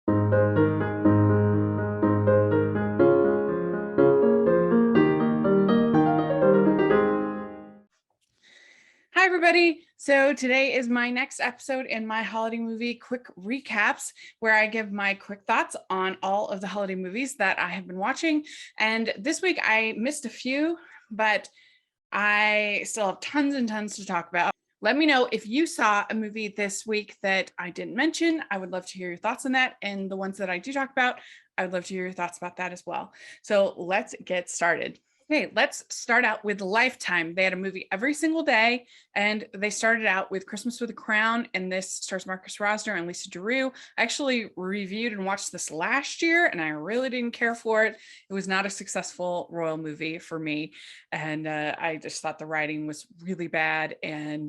Hi, everybody. So today is my next episode in my holiday movie quick recaps, where I give my quick thoughts on all of the holiday movies that I have been watching. And this week I missed a few, but I still have tons and tons to talk about. Let me know if you saw a movie this week that I didn't mention. I would love to hear your thoughts on that. And the ones that I do talk about, I would love to hear your thoughts about that as well. So let's get started. Okay, let's start out with Lifetime. They had a movie every single day, and they started out with Christmas with a Crown, and this stars Marcus Rosner and Lisa Drew. I actually reviewed and watched this last year, and I really didn't care for it. It was not a successful royal movie for me, and I just thought the writing was really bad, and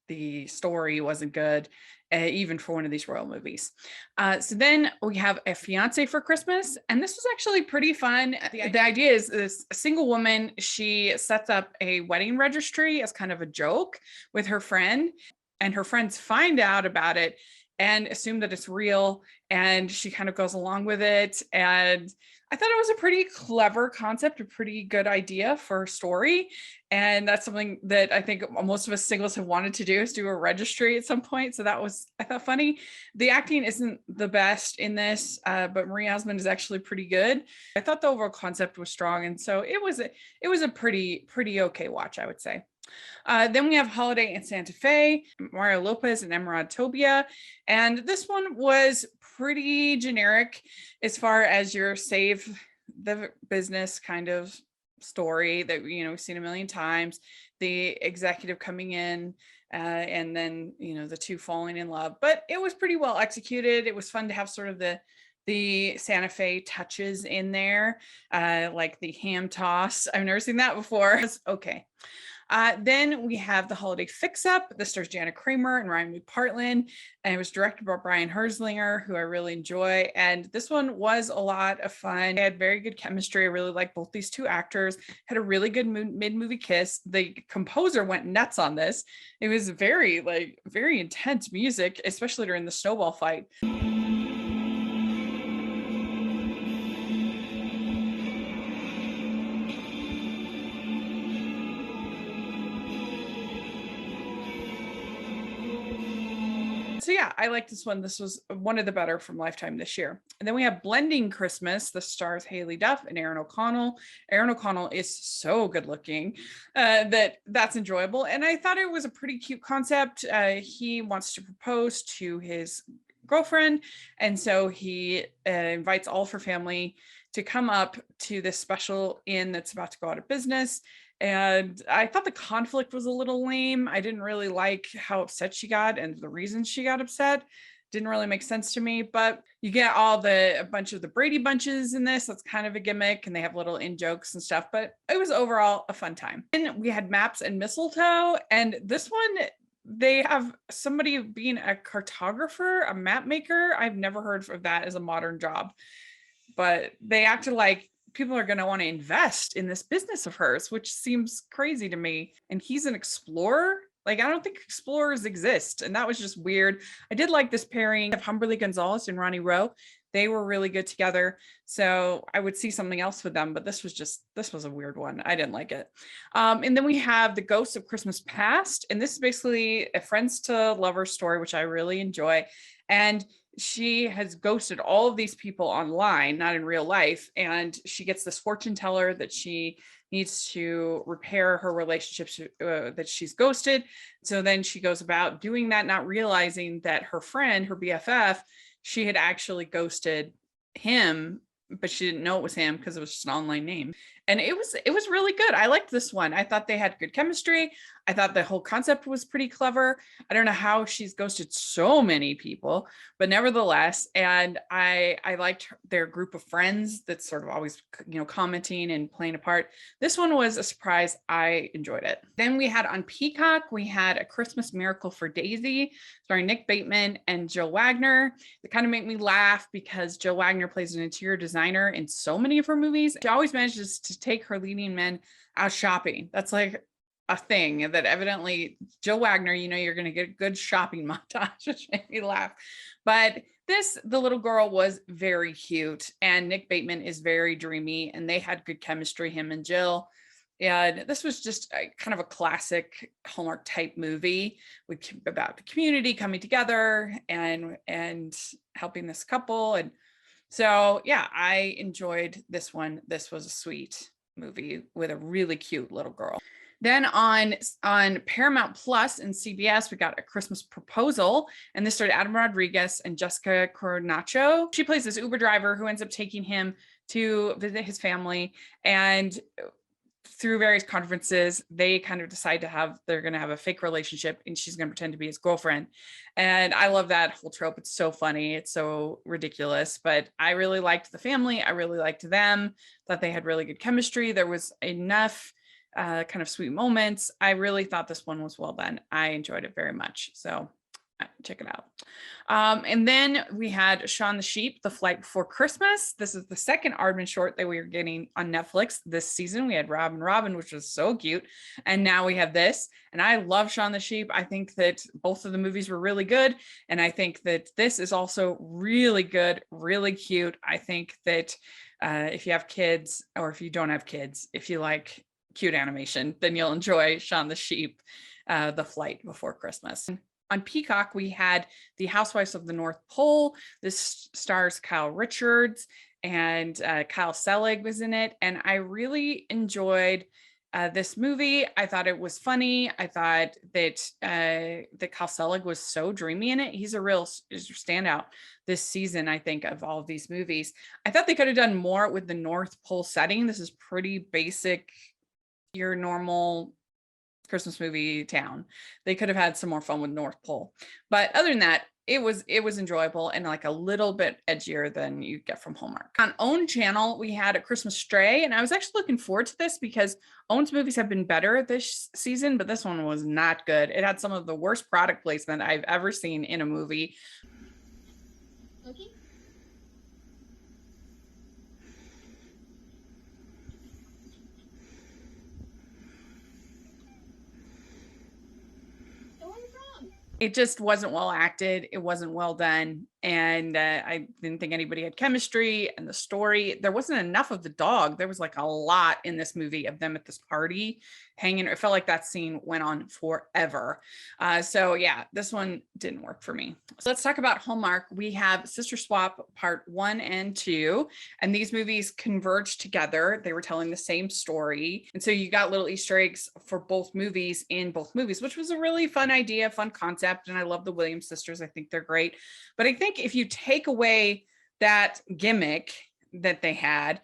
the story wasn't good, even for one of these royal movies. So then we have A Fiance for Christmas, and this was actually pretty fun. The idea is this single woman, she sets up a wedding registry as kind of a joke with her friend, and her friends find out about it and assume that it's real, and she kind of goes along with it. And I thought it was a pretty clever concept, a pretty good idea for a story. And that's something that I think most of us singles have wanted to do, is do a registry at some point. So that was, I thought, funny. The acting isn't the best in this, but Marie Osmond is actually pretty good. I thought the overall concept was strong. And so it was a pretty okay watch, I would say. Then we have Holiday in Santa Fe, Mario Lopez and Emerald Tobia. And this one was pretty generic as far as your save the business kind of story that we've seen a million times. The executive coming in, and then the two falling in love. But it was pretty well executed. It was fun to have sort of the Santa Fe touches in there, like the ham toss. I've never seen that before. It's okay. Then we have The Holiday Fix-Up. This stars Jana Kramer and Ryan McPartlin, and it was directed by Brian Herzlinger, who I really enjoy. And this one was a lot of fun. They had very good chemistry. I really liked both these two actors. Had a really good mid-movie kiss. The composer went nuts on this. It was very intense music, especially during the snowball fight. So yeah, I like this one. This was one of the better from Lifetime this year. And then we have Blending Christmas. The stars Haley Duff and Aaron O'Connell. Aaron O'Connell is so good looking, that's enjoyable. And I thought it was a pretty cute concept. He wants to propose to his girlfriend, and so he invites all of her family to come up to this special inn that's about to go out of business. And I thought the conflict was a little lame. I didn't really like how upset she got, and the reasons she got upset didn't really make sense to me. But you get a bunch of the Brady Bunches in this. That's kind of a gimmick, and they have little in jokes and stuff. But it was overall a fun time. And we had Maps and Mistletoe, and this one, they have somebody being a cartographer, a map maker. I've never heard of that as a modern job, but they acted like people are going to want to invest in this business of hers, which seems crazy to me. And he's an explorer. Like, I don't think explorers exist. And that was just weird. I did like this pairing of Humberly Gonzalez and Ronnie Rowe. They were really good together. So I would see something else with them, but this was a weird one. I didn't like it. And then we have The Ghosts of Christmas Past. And this is basically a friends to lovers story, which I really enjoy. And she has ghosted all of these people online, not in real life. And she gets this fortune teller that she needs to repair her relationships that she's ghosted. So then she goes about doing that, not realizing that her friend, her BFF, she had actually ghosted him, but she didn't know it was him because it was just an online name. And it was really good. I liked this one. I thought they had good chemistry. I thought the whole concept was pretty clever. I don't know how she's ghosted so many people, but nevertheless, and I liked their group of friends that's sort of always, commenting and playing a part. This one was a surprise. I enjoyed it. Then we had on Peacock, we had A Christmas Miracle for Daisy, starring Nick Bateman and Jill Wagner. It kind of made me laugh because Jill Wagner plays an interior designer in so many of her movies. She always manages to take her leading men out shopping. That's like a thing that evidently Jill Wagner, you're going to get a good shopping montage, which made me laugh. But the little girl was very cute, and Nick Bateman is very dreamy, and they had good chemistry, him and Jill. And this was just kind of a classic Hallmark type movie about the community coming together and helping this couple. And so, yeah, I enjoyed this one. This was a sweet movie with a really cute little girl. Then on Paramount Plus and CBS, we got A Christmas Proposal, and this starred Adam Rodriguez and Jessica Cornacho. She plays this Uber driver who ends up taking him to visit his family, and through various conferences, they kind of decide they're going to have a fake relationship, and she's going to pretend to be his girlfriend. And I love that whole trope. It's so funny. It's so ridiculous, but I really liked the family. I really liked them. Thought they had really good chemistry. There was enough kind of sweet moments. I really thought this one was well done. I enjoyed it very much. So check it out. And then we had Shaun the Sheep, The Flight Before Christmas. This is the second Aardman short that we were getting on Netflix this season. We had Rob and Robin, which was so cute. And now we have this. And I love Shaun the Sheep. I think that both of the movies were really good. And I think that this is also really good, really cute. I think that if you have kids, or if you don't have kids, if you like cute animation, then you'll enjoy Shaun the Sheep, The Flight Before Christmas. On Peacock, we had The Housewives of the North Pole. This stars Kyle Richards, and Kyle Selig was in it. And I really enjoyed this movie. I thought it was funny. I thought that Kyle Selig was so dreamy in it. He's a real standout this season, I think, of all of these movies. I thought they could have done more with the North Pole setting. This is pretty basic, your normal Christmas movie town. They could have had some more fun with North Pole. But other than that, it was enjoyable and like a little bit edgier than you get from Hallmark. On OWN channel, we had A Christmas Stray, and I was actually looking forward to this because OWN's movies have been better this season, but this one was not good. It had some of the worst product placement I've ever seen in a movie. Okay. It just wasn't well acted. It wasn't well done. And I didn't think anybody had chemistry, and the story, there wasn't enough of the dog. There was like a lot in this movie of them at this party hanging. It felt like that scene went on forever. So yeah, this one didn't work for me. So let's talk about Hallmark. We have Sister Swap Part 1 and 2, and these movies converged together. They were telling the same story. And so you got little Easter eggs for both movies in both movies, which was a really fun idea, fun concept. And I love the Williams sisters. I think they're great. But I think if you take away that gimmick that they had,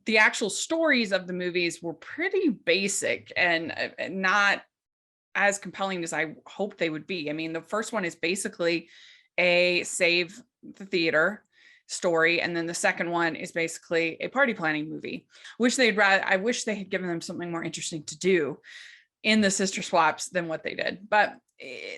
the actual stories of the movies were pretty basic and not as compelling as I hoped they would be. I mean, the first one is basically a save the theater story, and then the second one is basically a party planning movie, which I wish they had given them something more interesting to do in the sister swaps than what they did, but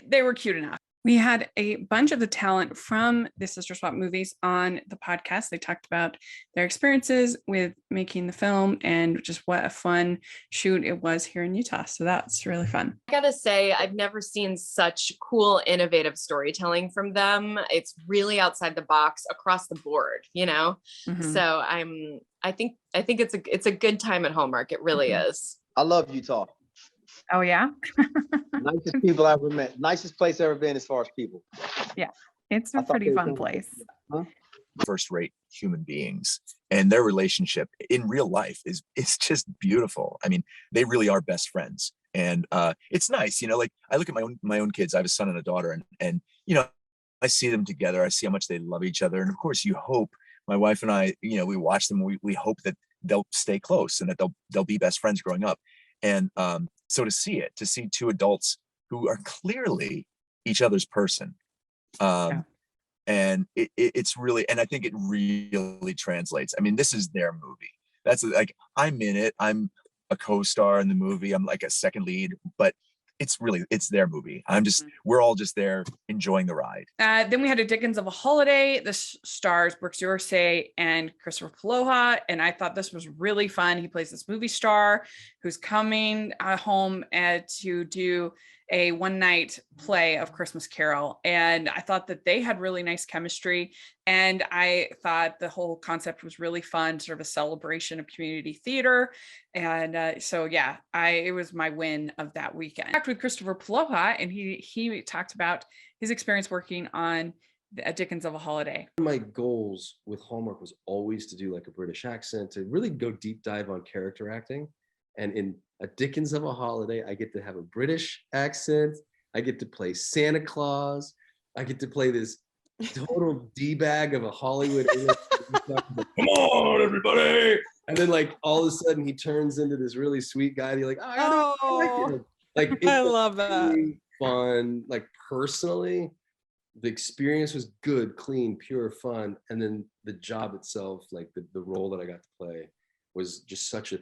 they were cute enough. We had a bunch of the talent from the Sister Swap movies on the podcast. They talked about their experiences with making the film and just what a fun shoot it was here in Utah. So that's really fun. I gotta say, I've never seen such cool, innovative storytelling from them. It's really outside the box across the board, you know? Mhm. So I think it's a good time at Hallmark. It really is. I love Utah. Oh yeah. Nicest people I've ever met. Nicest place I've ever been as far as people. Yeah, it's a pretty fun place. Huh? First-rate human beings, and their relationship in real life is just beautiful. I mean, they really are best friends, and it's nice, you know. Like I look at my own kids. I have a son and a daughter, and you know, I see them together. I see how much they love each other, and of course, you hope. My wife and I, you know, we watch them. We hope that they'll stay close and that they'll be best friends growing up. And so to see two adults who are clearly each other's person, and it's really, and I think it really translates. I mean, this is their movie. That's like, I'm in it. I'm a co-star in the movie. I'm like a second lead, but it's their movie. We're all just there enjoying the ride. Then we had A Dickens of a Holiday. This stars Brooks Yorsay and Christopher Paloha, and I thought this was really fun. He plays this movie star who's coming home to do a one night play of Christmas Carol. And I thought that they had really nice chemistry. And I thought the whole concept was really fun, sort of a celebration of community theater. And so, yeah, it was my win of that weekend. I talked with Christopher Paloha, and he talked about his experience working on A Dickens of a Holiday. One of my goals with Hallmark was always to do like a British accent, to really go deep dive on character acting. And in A Dickens of a Holiday, I get to have a British accent. I get to play Santa Claus. I get to play this total D-bag of a Hollywood. Come on, everybody. And then like all of a sudden he turns into this really sweet guy. And you're like, oh, I like I love that. Really fun. Like personally, the experience was good, clean, pure fun. And then the job itself, like the role that I got to play, was just such a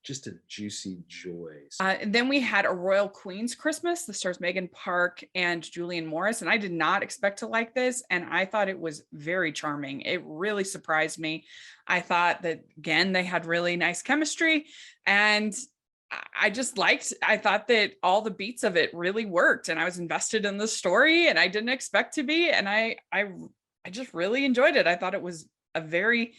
just a juicy joy. And then we had A Royal Queen's Christmas. This stars Megan Park and Julianne Morris. And I did not expect to like this. And I thought it was very charming. It really surprised me. I thought that, again, they had really nice chemistry. And I thought that all the beats of it really worked. And I was invested in the story, and I didn't expect to be. And I just really enjoyed it. I thought it was a very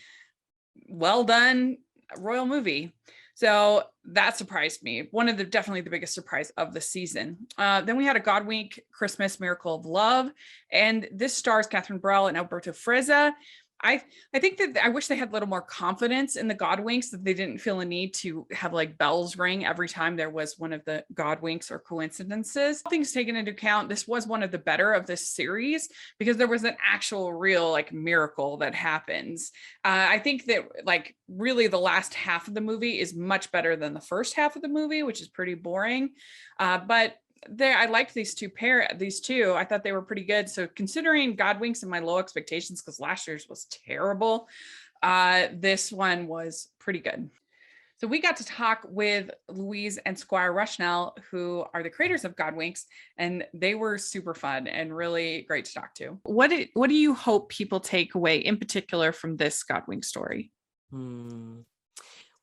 well done royal movie. So that surprised me. Definitely the biggest surprise of the season. Then we had A Godwink Christmas Miracle of Love. And this stars Catherine Burrell and Alberto Frezza. I think that I wish they had a little more confidence in the Godwinks, that they didn't feel a need to have like bells ring every time there was one of the Godwinks or coincidences. Things taken into account, this was one of the better of this series because there was an actual real like miracle that happens. I think that like really the last half of the movie is much better than the first half of the movie, which is pretty boring. But I liked these two. I thought they were pretty good. So considering Godwinks and my low expectations, because last year's was terrible, this one was pretty good. So we got to talk with Louise and Squire Rushnell, who are the creators of Godwinks, and they were super fun and really great to talk to. What do you hope people take away in particular from this Godwink story?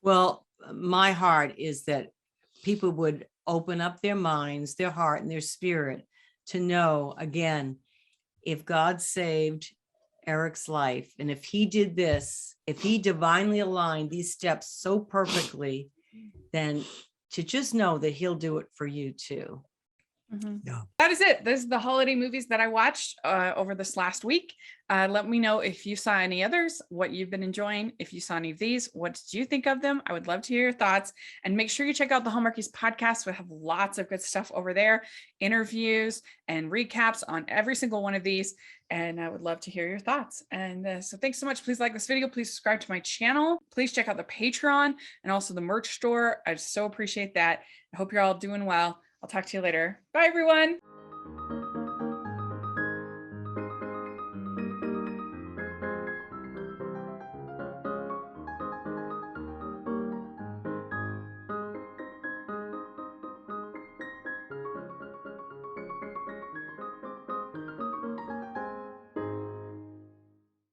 Well, my heart is that people would open up their minds, their heart, and their spirit to know, again, if God saved Eric's life, and if he did this, if he divinely aligned these steps so perfectly, then to just know that he'll do it for you too. Yeah. That is it. This is the holiday movies that I watched over this last week. Let me know if you saw any others, what you've been enjoying. If you saw any of these, what did you think of them? I would love to hear your thoughts. And make sure you check out the Hallmarkies podcast. We have lots of good stuff over there, interviews and recaps on every single one of these. And I would love to hear your thoughts. And so thanks so much. Please like this video. Please subscribe to my channel. Please check out the Patreon and also the merch store. I so appreciate that. I hope you're all doing well. I'll talk to you later. Bye, everyone.